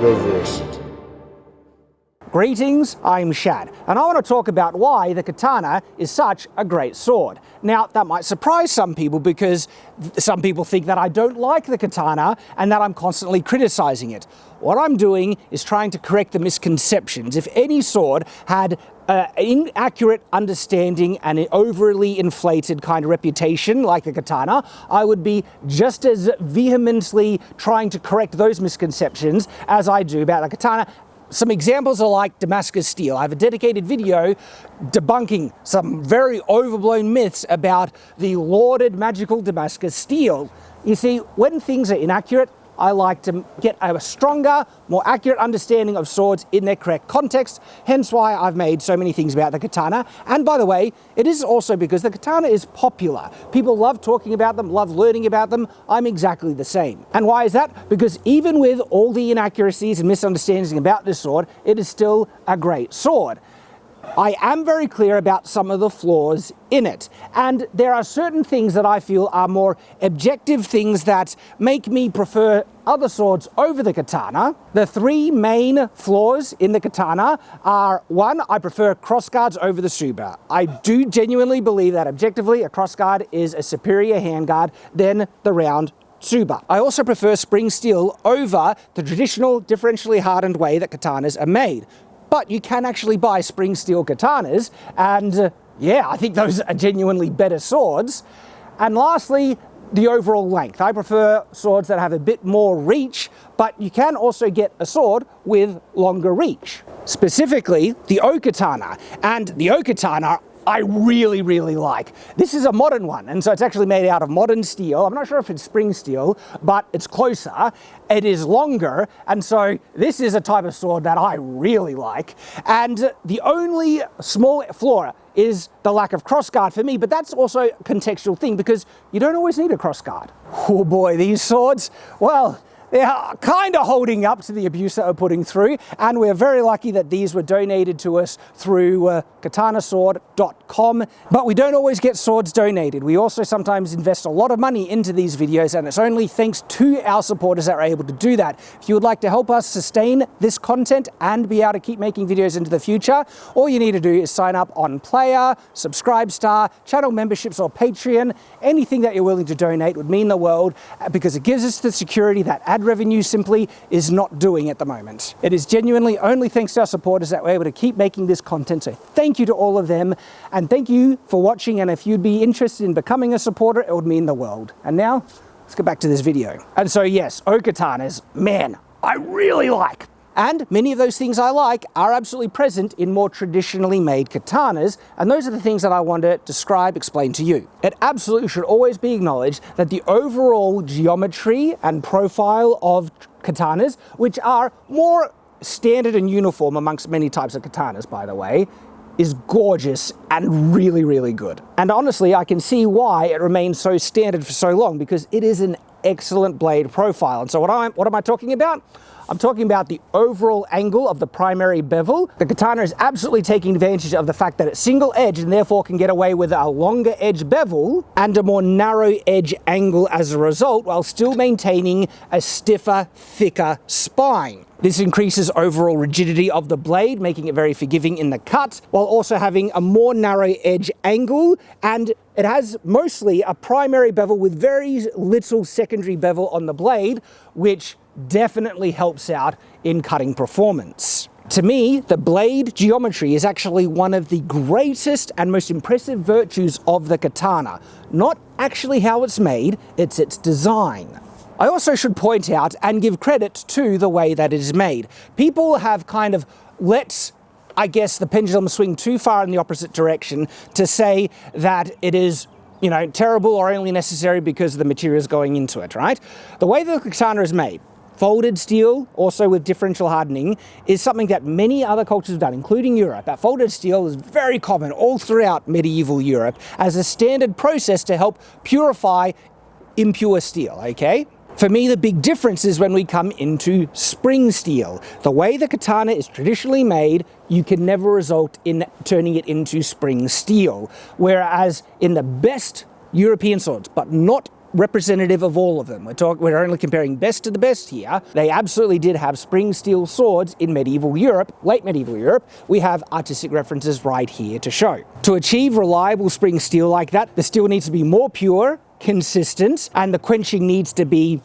Shadiversity. Greetings, I'm Shad, and I want to talk about why the katana is such a great sword. Now, that might surprise some people because some people think that I don't like the katana and that I'm constantly criticizing it. What I'm doing is trying to correct the misconceptions. If any sword had an inaccurate understanding and an overly inflated kind of reputation like the katana, I would be just as vehemently trying to correct those misconceptions as I do about the katana. Some examples are like Damascus steel. I have a dedicated video debunking some very overblown myths about the lauded magical Damascus steel. You see, when things are inaccurate, I like to get a stronger, more accurate understanding of swords in their correct context, hence why I've made so many things about the katana. And by the way, it is also because the katana is popular. People love talking about them, love learning about them. I'm exactly the same. And why is that? Because even with all the inaccuracies and misunderstandings about this sword, it is still a great sword. I am very clear about some of the flaws in it, and there are certain things that I feel are more objective things that make me prefer other swords over the katana. The three main flaws in the katana are: one, I prefer crossguards over the tsuba. I do genuinely believe that objectively a crossguard is a superior handguard than the round tsuba. I also prefer spring steel over the traditional differentially hardened way that katanas are made. But you can actually buy spring steel katanas, and yeah, I think those are genuinely better swords. And lastly, the overall length. I prefer swords that have a bit more reach, but you can also get a sword with longer reach. Specifically, the O-Katana. And the O-Katana I really, really like. This is a modern one, and so it's actually made out of modern steel. I'm not sure if it's spring steel, but it's closer. It is longer, and so this is a type of sword that I really like. And the only small flaw is the lack of crossguard for me, but that's also a contextual thing because you don't always need a crossguard. Oh boy, these swords, well, they're kind of holding up to the abuse that we're putting through, and we're very lucky that these were donated to us through katanasword.com. But we don't always get swords donated. We also sometimes invest a lot of money into these videos, and it's only thanks to our supporters that we're able to do that. If you would like to help us sustain this content and be able to keep making videos into the future, all you need to do is sign up on Player, Subscribestar, channel memberships, or Patreon. Anything that you're willing to donate would mean the world because it gives us the security that ad revenue simply is not doing at the moment. It is genuinely only thanks to our supporters that we're able to keep making this content, so thank you to all of them, and thank you for watching, and if you'd be interested in becoming a supporter, it would mean the world. And now, let's get back to this video. And so yes, O-Katanas, man, I really like. And many of those things I like are absolutely present in more traditionally made katanas, and those are the things that I want to describe, explain to you. It absolutely should always be acknowledged that the overall geometry and profile of katanas, which are more standard and uniform amongst many types of katanas, by the way, is gorgeous and really, really good. And honestly, I can see why it remains so standard for so long, because it is an excellent blade profile. And so what am I talking about? I'm talking about the overall angle of the primary bevel. The katana is absolutely taking advantage of the fact that it's single edge and therefore can get away with a longer edge bevel and a more narrow edge angle as a result, while still maintaining a stiffer, thicker spine. This increases overall rigidity of the blade, making it very forgiving in the cut, while also having a more narrow edge angle, and it has mostly a primary bevel with very little secondary bevel on the blade, which definitely helps out in cutting performance. To me, the blade geometry is actually one of the greatest and most impressive virtues of the katana. Not actually how it's made, it's its design. I also should point out and give credit to the way that it is made. People have kind of let, I guess, the pendulum swing too far in the opposite direction to say that it is, you know, terrible or only necessary because of the materials going into it, right? The way the katana is made, folded steel, also with differential hardening, is something that many other cultures have done, including Europe. That folded steel is very common all throughout medieval Europe as a standard process to help purify impure steel, okay? For me, the big difference is when we come into spring steel. The way the katana is traditionally made, you can never result in turning it into spring steel. Whereas in the best European swords, but not representative of all of them. We're only comparing best to the best here. They absolutely did have spring steel swords in medieval Europe, late medieval Europe. We have artistic references right here to show. To achieve reliable spring steel like that, the steel needs to be more pure, consistent, and the quenching needs to be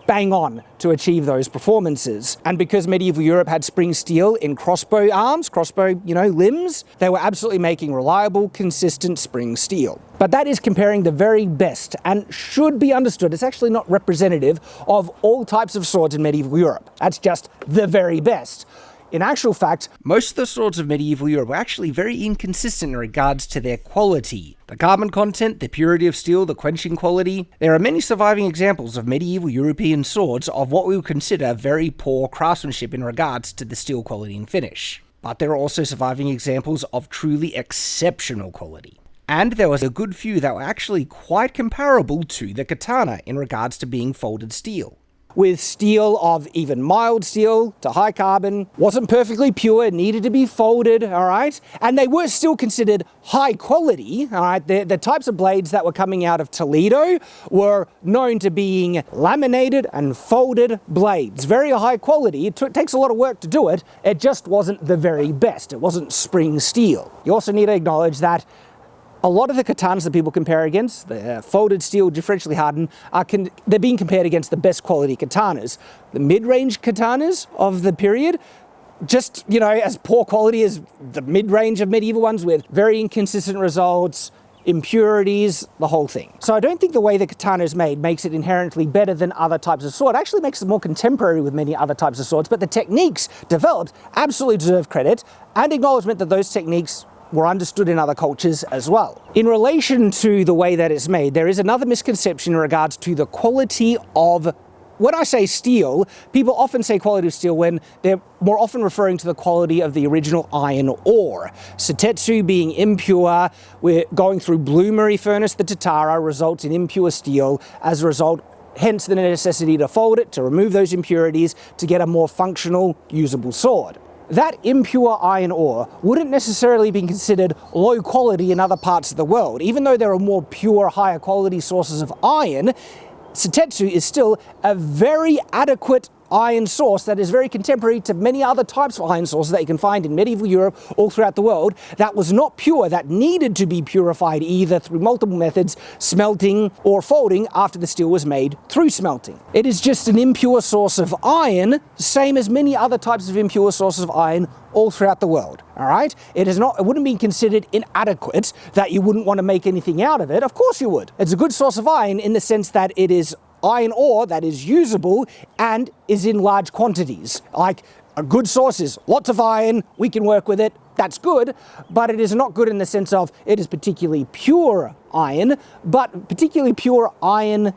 bang on to achieve those performances. And because medieval Europe had spring steel in crossbow arms, limbs, they were absolutely making reliable, consistent spring steel. But that is comparing the very best and should be understood. It's actually not representative of all types of swords in medieval Europe. That's just the very best. In actual fact, most of the swords of medieval Europe were actually very inconsistent in regards to their quality. The carbon content, the purity of steel, the quenching quality. There are many surviving examples of medieval European swords of what we would consider very poor craftsmanship in regards to the steel quality and finish. But there are also surviving examples of truly exceptional quality. And there was a good few that were actually quite comparable to the katana in regards to being folded steel. With steel of even mild steel to high carbon, wasn't perfectly pure, needed to be folded, all right? And they were still considered high quality, all right? The types of blades that were coming out of Toledo were known to being laminated and folded blades. Very high quality. It takes a lot of work to do it. It just wasn't the very best. It wasn't spring steel. You also need to acknowledge that a lot of the katanas that people compare against, the folded steel, differentially hardened, they're being compared against the best quality katanas. The mid-range katanas of the period, just, as poor quality as the mid-range of medieval ones with very inconsistent results, impurities, the whole thing. So I don't think the way the katana is made makes it inherently better than other types of sword. It actually makes it more contemporary with many other types of swords, but the techniques developed absolutely deserve credit and acknowledgement that those techniques were understood in other cultures as well. In relation to the way that it's made, there is another misconception in regards to the quality of, when I say steel, people often say quality of steel when they're more often referring to the quality of the original iron ore. Sotetsu being impure, we're going through bloomery furnace, the tatara results in impure steel. As a result, hence the necessity to fold it, to remove those impurities, to get a more functional, usable sword. That impure iron ore wouldn't necessarily be considered low quality in other parts of the world. Even though there are more pure, higher quality sources of iron, Sotetsu is still a very adequate iron source that is very contemporary to many other types of iron sources that you can find in medieval Europe all throughout the world that was not pure, that needed to be purified either through multiple methods, smelting or folding after the steel was made through smelting. It is just an impure source of iron, same as many other types of impure sources of iron all throughout the world, all right? It wouldn't be considered inadequate that you wouldn't want to make anything out of it. Of course you would. It's a good source of iron in the sense that it is iron ore that is usable and is in large quantities. Like a good source is lots of iron, we can work with it, that's good, but it is not good in the sense of it is particularly pure iron, but particularly pure iron,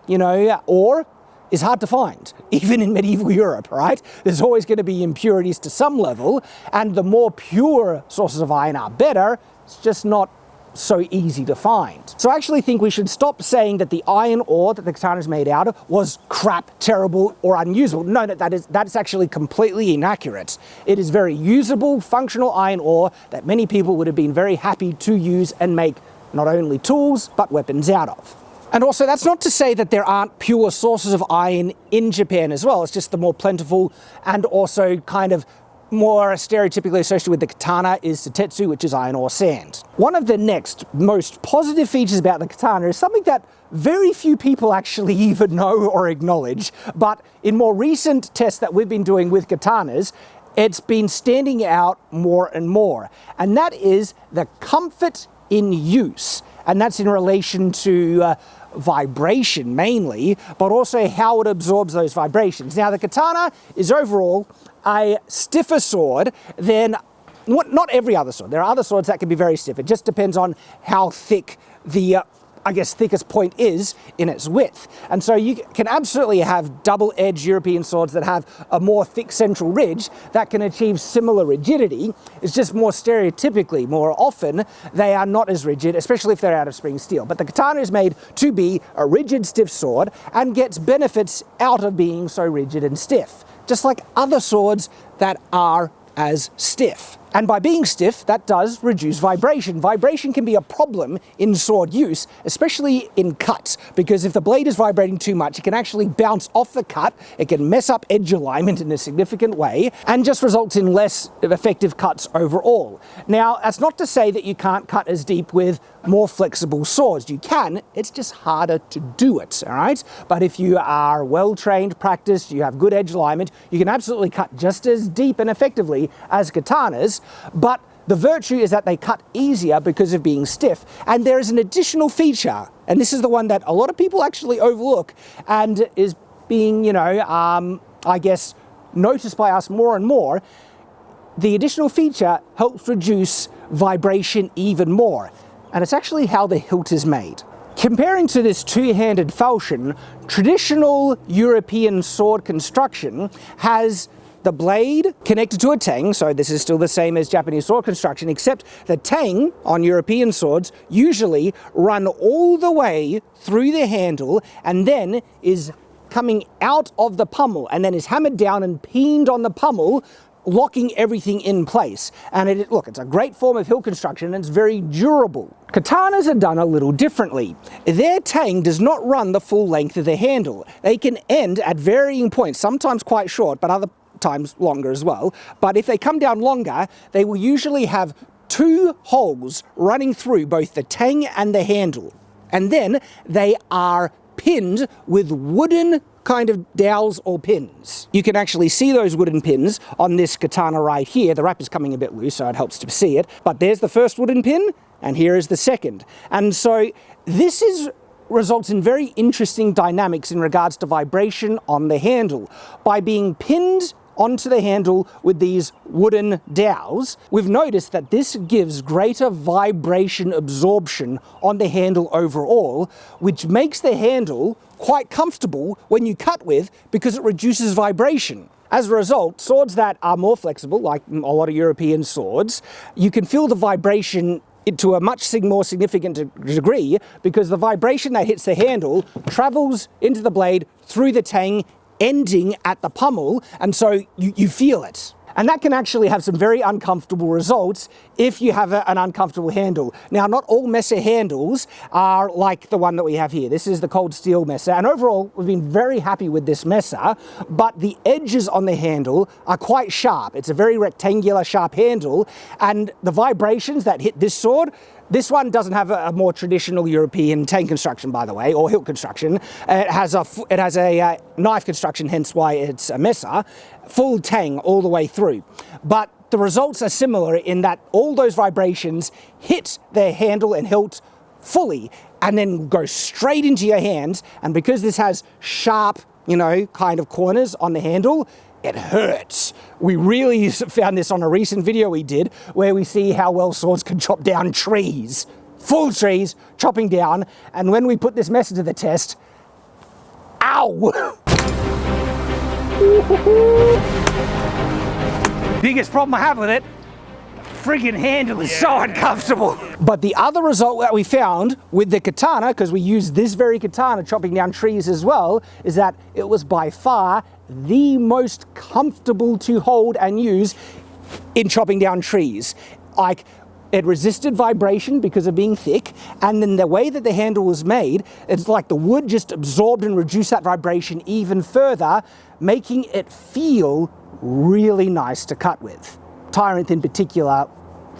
ore is hard to find, even in medieval Europe, right? There's always going to be impurities to some level, and the more pure sources of iron are better. It's just not so easy to find. So I actually think we should stop saying that the iron ore that the katana is made out of was crap, terrible, or unusable. No, that's actually completely inaccurate. It is very usable, functional iron ore that many people would have been very happy to use and make not only tools, but weapons out of. And also, that's not to say that there aren't pure sources of iron in Japan as well. It's just the more plentiful and also kind of more stereotypically associated with the katana is sotetsu, which is iron ore sand. One of the next most positive features about the katana is something that very few people actually even know or acknowledge, but in more recent tests that we've been doing with katanas, it's been standing out more and more. And that is the comfort in use. And that's in relation to vibration mainly, but also how it absorbs those vibrations. Now, the katana is overall a stiffer sword than, not every other sword. There are other swords that can be very stiff. It just depends on how thick the, thickest point is in its width. And so you can absolutely have double-edged European swords that have a more thick central ridge that can achieve similar rigidity. It's just more stereotypically, more often, they are not as rigid, especially if they're out of spring steel. But the katana is made to be a rigid, stiff sword and gets benefits out of being so rigid and stiff, just like other swords that are as stiff. And by being stiff, that does reduce vibration. Vibration can be a problem in sword use, especially in cuts, because if the blade is vibrating too much, it can actually bounce off the cut, it can mess up edge alignment in a significant way, and just results in less effective cuts overall. Now, that's not to say that you can't cut as deep with more flexible swords. You can, it's just harder to do it, all right? But if you are well-trained, practiced, you have good edge alignment, you can absolutely cut just as deep and effectively as katanas, but the virtue is that they cut easier because of being stiff. And there is an additional feature, and this is the one that a lot of people actually overlook and is being, I guess, noticed by us more and more. The additional feature helps reduce vibration even more. And it's actually how the hilt is made. Comparing to this two-handed falchion, traditional European sword construction has the blade connected to a tang, so this is still the same as Japanese sword construction, except the tang on European swords usually run all the way through the handle and then is coming out of the pommel and then is hammered down and peened on the pommel, locking everything in place. And look, it's a great form of hilt construction and it's very durable. Katanas are done a little differently. Their tang does not run the full length of the handle. They can end at varying points, sometimes quite short, but other times longer as well. But if they come down longer, they will usually have two holes running through both the tang and the handle. And then they are pinned with wooden kind of dowels or pins. You can actually see those wooden pins on this katana right here. The wrap is coming a bit loose, so it helps to see it. But there's the first wooden pin, and here is the second. And so this results in very interesting dynamics in regards to vibration on the handle. By being pinned onto the handle with these wooden dowels, we've noticed that this gives greater vibration absorption on the handle overall, which makes the handle quite comfortable when you cut with because it reduces vibration. As a result, swords that are more flexible, like a lot of European swords, you can feel the vibration to a much more significant degree because the vibration that hits the handle travels into the blade through the tang, ending at the pommel, and so you feel it. And that can actually have some very uncomfortable results if you have an uncomfortable handle. Now, not all Messer handles are like the one that we have here. This is the cold steel Messer, and overall, we've been very happy with this Messer, but the edges on the handle are quite sharp. It's a very rectangular, sharp handle, and the vibrations that hit this sword, this one doesn't have a more traditional European tang construction, by the way, or hilt construction. It has a knife construction, hence why it's a Messer, full tang all the way through. But the results are similar in that all those vibrations hit their handle and hilt fully and then go straight into your hands. And because this has sharp, kind of corners on the handle, it hurts. We really found this on a recent video we did where we see how well swords can chop down trees. Full trees, chopping down. And when we put this Messer to the test, ow! Biggest problem I have with it, friggin' handle is so uncomfortable. But the other result that we found with the katana, because we used this very katana chopping down trees as well, is that it was by far the most comfortable to hold and use in chopping down trees. Like, it resisted vibration because of being thick, and then the way that the handle was made, it's like the wood just absorbed and reduced that vibration even further, making it feel really nice to cut with. Tyrant in particular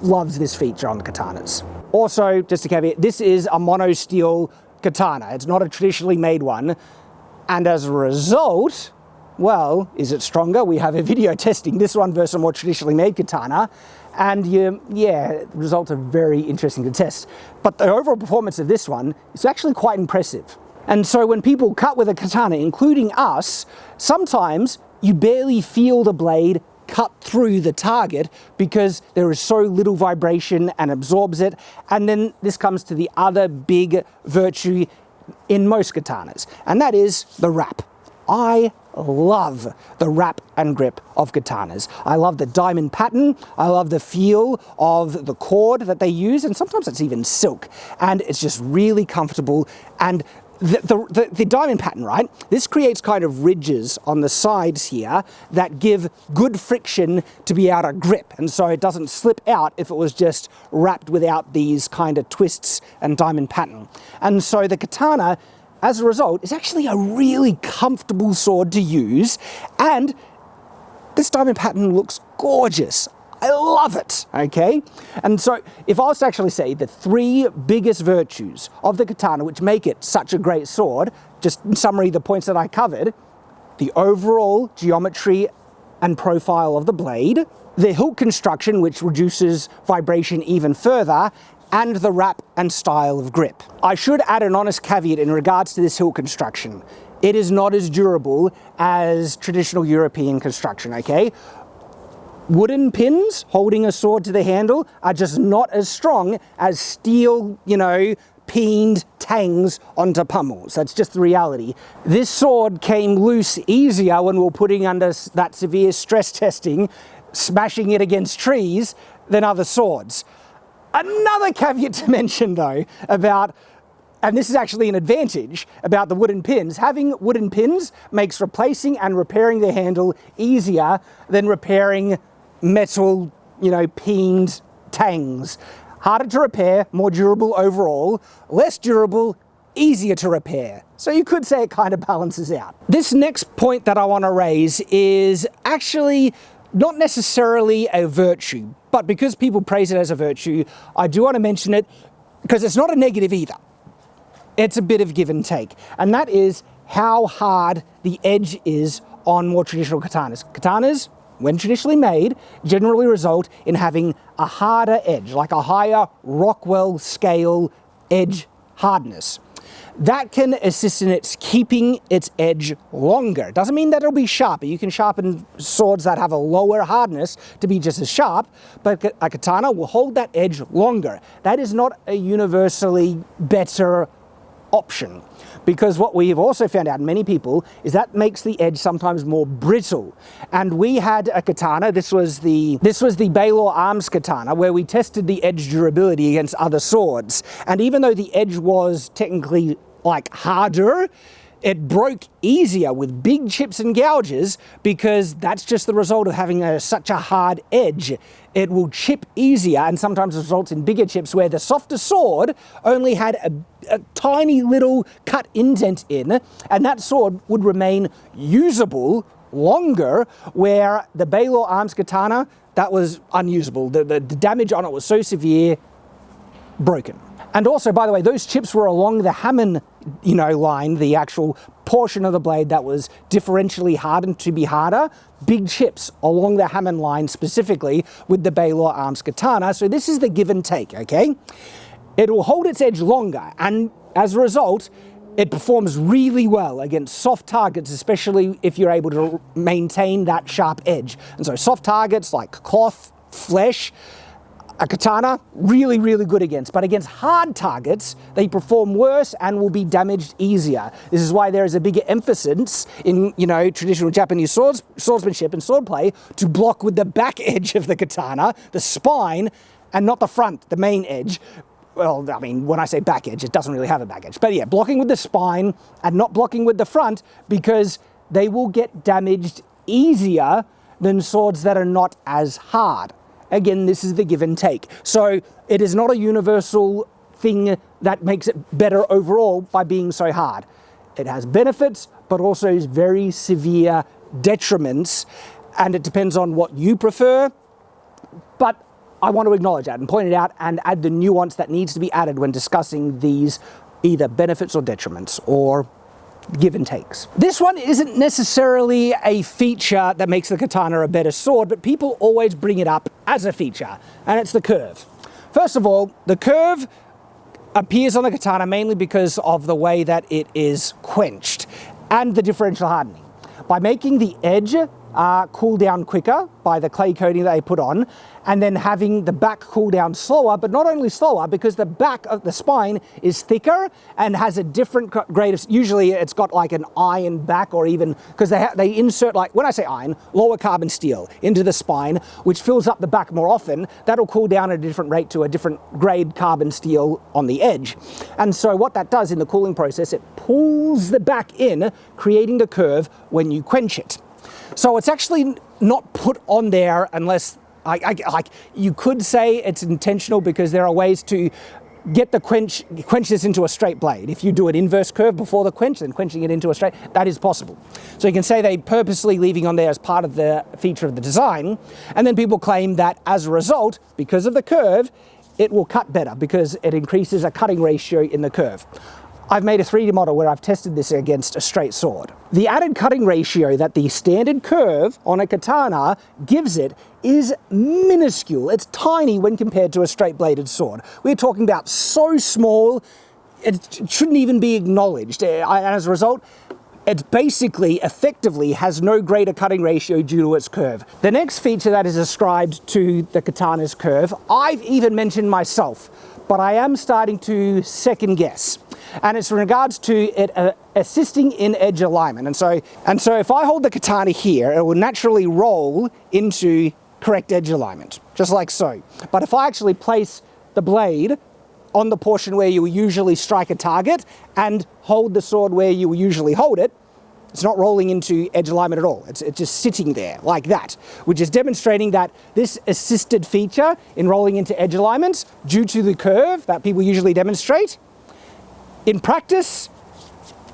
loves this feature on the katanas. Also, just to caveat, this is a mono steel katana. It's not a traditionally made one. And as a result, well, is it stronger? We have a video testing this one versus a more traditionally made katana. And yeah, the results are very interesting to test. But the overall performance of this one is actually quite impressive. And so when people cut with a katana, including us, sometimes you barely feel the blade cut through the target because there is so little vibration and absorbs it. And then this comes to the other big virtue in most katanas, and that is the wrap. I love the wrap and grip of katanas. I love the diamond pattern. I love the feel of the cord that they use, and sometimes it's even silk, and it's just really comfortable. And the diamond pattern, right? This creates kind of ridges on the sides here that give good friction to be able to grip, and so it doesn't slip out if it was just wrapped without these kind of twists and diamond pattern. And so the katana, as a result, is actually a really comfortable sword to use, and this diamond pattern looks gorgeous. I love it, okay? And so if I was to actually say the 3 biggest virtues of the katana which make it such a great sword, just in summary, the points that I covered: the overall geometry and profile of the blade, the hilt construction, which reduces vibration even further, and the wrap and style of grip. I should add an honest caveat in regards to this hilt construction. It is not as durable as traditional European construction, okay? Wooden pins holding a sword to the handle are just not as strong as steel, peened tangs onto pummels. That's just the reality. This sword came loose easier when we were putting under that severe stress testing, smashing it against trees, than other swords. Another caveat to mention though about, and this is actually an advantage about the wooden pins, having wooden pins makes replacing and repairing the handle easier than repairing metal, peened tangs. Harder to repair, more durable overall, less durable, easier to repair. So you could say it kind of balances out. This next point that I want to raise is actually not necessarily a virtue, but because people praise it as a virtue, I do want to mention it because it's not a negative either. It's a bit of give and take, and that is how hard the edge is on more traditional katanas. Katanas, when traditionally made, generally result in having a harder edge, like a higher Rockwell scale edge hardness. That can assist in its keeping its edge longer. It doesn't mean that it'll be sharper. You can sharpen swords that have a lower hardness to be just as sharp, but a katana will hold that edge longer. That is not a universally better option, because what we have also found out in many people is that makes the edge sometimes more brittle. And we had a katana, this was the Baylor Arms katana, where we tested the edge durability against other swords, and even though the edge was technically harder, it broke easier with big chips and gouges, because that's just the result of having such a hard edge. It will chip easier and sometimes results in bigger chips, where the softer sword only had a tiny little cut indent in, and that sword would remain usable longer, where the Baylor Arms katana, that was unusable. The damage on it was so severe, broken. And also, by the way, those chips were along the Hammond, line, the actual portion of the blade that was differentially hardened to be harder. Big chips along the Hammond line specifically with the Baylor Arms katana. So this is the give and take, okay? It will hold its edge longer, and as a result, it performs really well against soft targets, especially if you're able to maintain that sharp edge. And so soft targets like cloth, flesh, a katana, really, really good against. But against hard targets, they perform worse and will be damaged easier. This is why there is a bigger emphasis in, traditional Japanese swordsmanship and swordplay to block with the back edge of the katana, the spine, and not the front, the main edge. Well, I mean, when I say back edge, it doesn't really have a back edge. But yeah, blocking with the spine and not blocking with the front, because they will get damaged easier than swords that are not as hard. Again, this is the give and take. So it is not a universal thing that makes it better overall by being so hard. It has benefits, but also very severe detriments, and it depends on what you prefer. But I want to acknowledge that and point it out and add the nuance that needs to be added when discussing these either benefits or detriments, or give and takes. This one isn't necessarily a feature that makes the katana a better sword, but people always bring it up as a feature, and it's the curve. First of all, the curve appears on the katana mainly because of the way that it is quenched and the differential hardening. By making the edge cool down quicker by the clay coating that they put on, and then having the back cool down slower, but not only slower, because the back of the spine is thicker and has a different grade of, usually it's got like an iron back, or even, because they insert, like, when I say iron, lower carbon steel into the spine, which fills up the back more often. That'll cool down at a different rate to a different grade carbon steel on the edge. And so what that does in the cooling process, it pulls the back in, creating the curve when you quench it. So it's actually not put on there unless, like you could say it's intentional, because there are ways to get the quench this into a straight blade. If you do an inverse curve before the quench, then quenching it into a straight, that is possible. So you can say they purposely leaving on there as part of the feature of the design, and then people claim that as a result, because of the curve, it will cut better because it increases a cutting ratio in the curve. I've made a 3D model where I've tested this against a straight sword. The added cutting ratio that the standard curve on a katana gives it is minuscule. It's tiny when compared to a straight bladed sword. We're talking about so small, it shouldn't even be acknowledged. As a result, it basically, effectively, has no greater cutting ratio due to its curve. The next feature that is ascribed to the katana's curve, I've even mentioned myself, but I am starting to second guess. And it's in regards to it assisting in edge alignment. And so if I hold the katana here, it will naturally roll into correct edge alignment, just like so. But if I actually place the blade on the portion where you will usually strike a target and hold the sword where you will usually hold it, it's not rolling into edge alignment at all. It's just sitting there like that, which is demonstrating that this assisted feature in rolling into edge alignment, due to the curve that people usually demonstrate, in practice,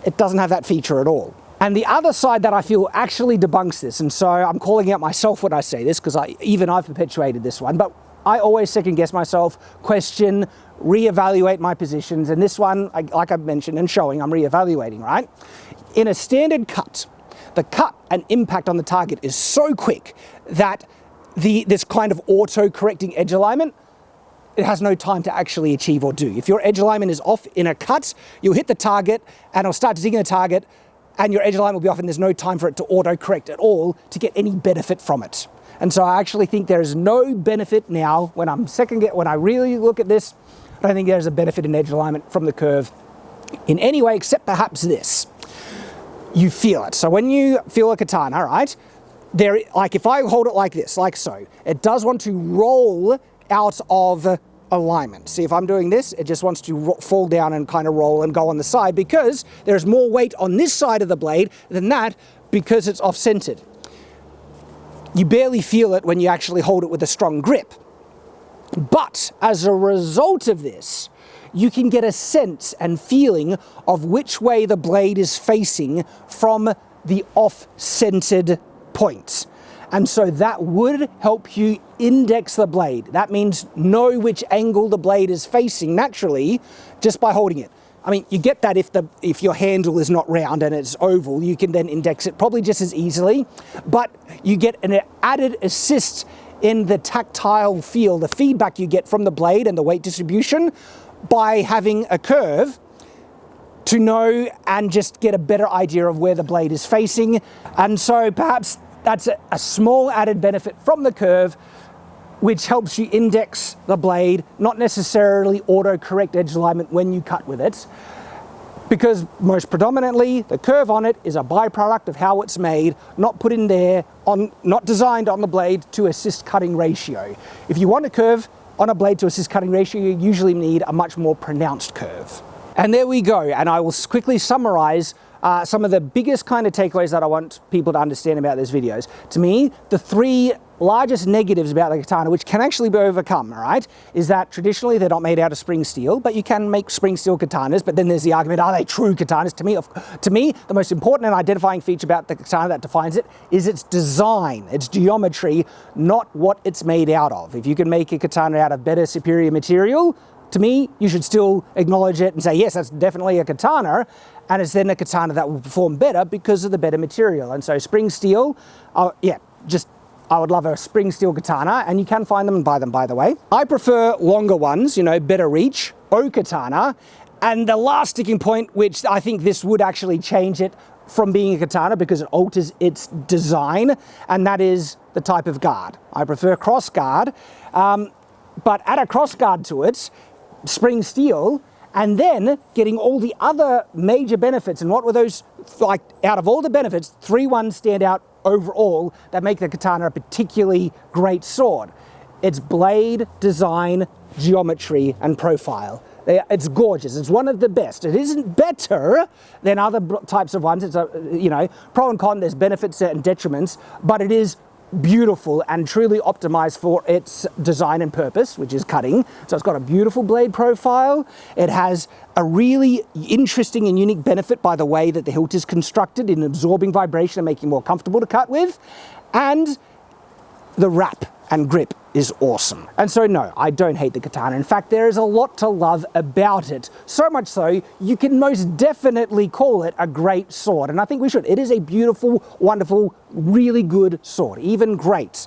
it doesn't have that feature at all. And the other side that I feel actually debunks this, and so I'm calling out myself when I say this, because I've perpetuated this one, but I always second guess myself, question, reevaluate my positions, and this one, like I've mentioned and showing, I'm reevaluating, right? In a standard cut, the cut and impact on the target is so quick that this kind of auto-correcting edge alignment, it has no time to actually achieve or do. If your edge alignment is off in a cut, you'll hit the target and it'll start digging the target, and your edge alignment will be off, and there's no time for it to auto-correct at all to get any benefit from it. And so I actually think there is no benefit now, when I really look at this, I don't think there's a benefit in edge alignment from the curve in any way, except perhaps this. You feel it. So when you feel a katana, right, like if I hold it like this, like so, it does want to roll out of alignment. See, if I'm doing this, it just wants to fall down and kind of roll and go on the side, because there's more weight on this side of the blade than that, because it's off-centered. You barely feel it when you actually hold it with a strong grip. But as a result of this, you can get a sense and feeling of which way the blade is facing from the off-centered point. And so that would help you index the blade. That means know which angle the blade is facing naturally just by holding it. I mean, you get that if your handle is not round and it's oval, you can then index it probably just as easily, but you get an added assist in the tactile feel, the feedback you get from the blade and the weight distribution by having a curve to know and just get a better idea of where the blade is facing. And so perhaps that's a small added benefit from the curve, which helps you index the blade, not necessarily auto-correct edge alignment when you cut with it, because most predominantly the curve on it is a byproduct of how it's made, not put in there, not designed on the blade to assist cutting ratio. If you want a curve on a blade to assist cutting ratio, you usually need a much more pronounced curve. And there we go, and I will quickly summarize some of the biggest kind of takeaways that I want people to understand about these videos. To me, the three largest negatives about the katana, which can actually be overcome, all right, is that traditionally they're not made out of spring steel, but you can make spring steel katanas, but then there's the argument, are they true katanas? To me, the most important and identifying feature about the katana that defines it is its design, its geometry, not what it's made out of. If you can make a katana out of better, superior material, to me, you should still acknowledge it and say, yes, that's definitely a katana, and it's then a katana that will perform better because of the better material. And so spring steel, I would love a spring steel katana, and you can find them and buy them, by the way. I prefer longer ones, better reach, O katana, And the last sticking point, which I think this would actually change it from being a katana because it alters its design, and that is the type of guard. I prefer cross guard, but add a cross guard to it, spring steel, and then getting all the other major benefits. And what were those, like, out of all the benefits, 3 ones stand out overall that make the katana a particularly great sword. Its blade, design, geometry, and profile. It's gorgeous. It's one of the best. It isn't better than other types of ones. It's a, you know, pro and con, there's benefits and detriments, but it is beautiful and truly optimized for its design and purpose, which is cutting. So it's got a beautiful blade profile. It has a really interesting and unique benefit by the way that the hilt is constructed in absorbing vibration and making it more comfortable to cut with. And the wrap and grip is awesome. And so no, I don't hate the katana. In fact, there is a lot to love about it. So much so, you can most definitely call it a great sword. And I think we should. It is a beautiful, wonderful, really good sword, even great.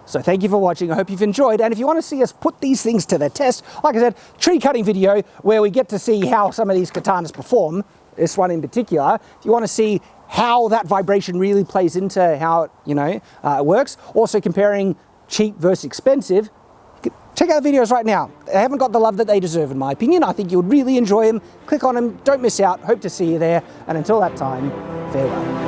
So thank you for watching. I hope you've enjoyed. And if you want to see us put these things to the test, like I said, tree cutting video where we get to see how some of these katanas perform, this one in particular. If you want to see how that vibration really plays into how it, it works, also comparing cheap versus expensive, check out the videos right now. They haven't got the love that they deserve, in my opinion. I think you would really enjoy them. Click on them, don't miss out. Hope to see you there. And until that time, farewell.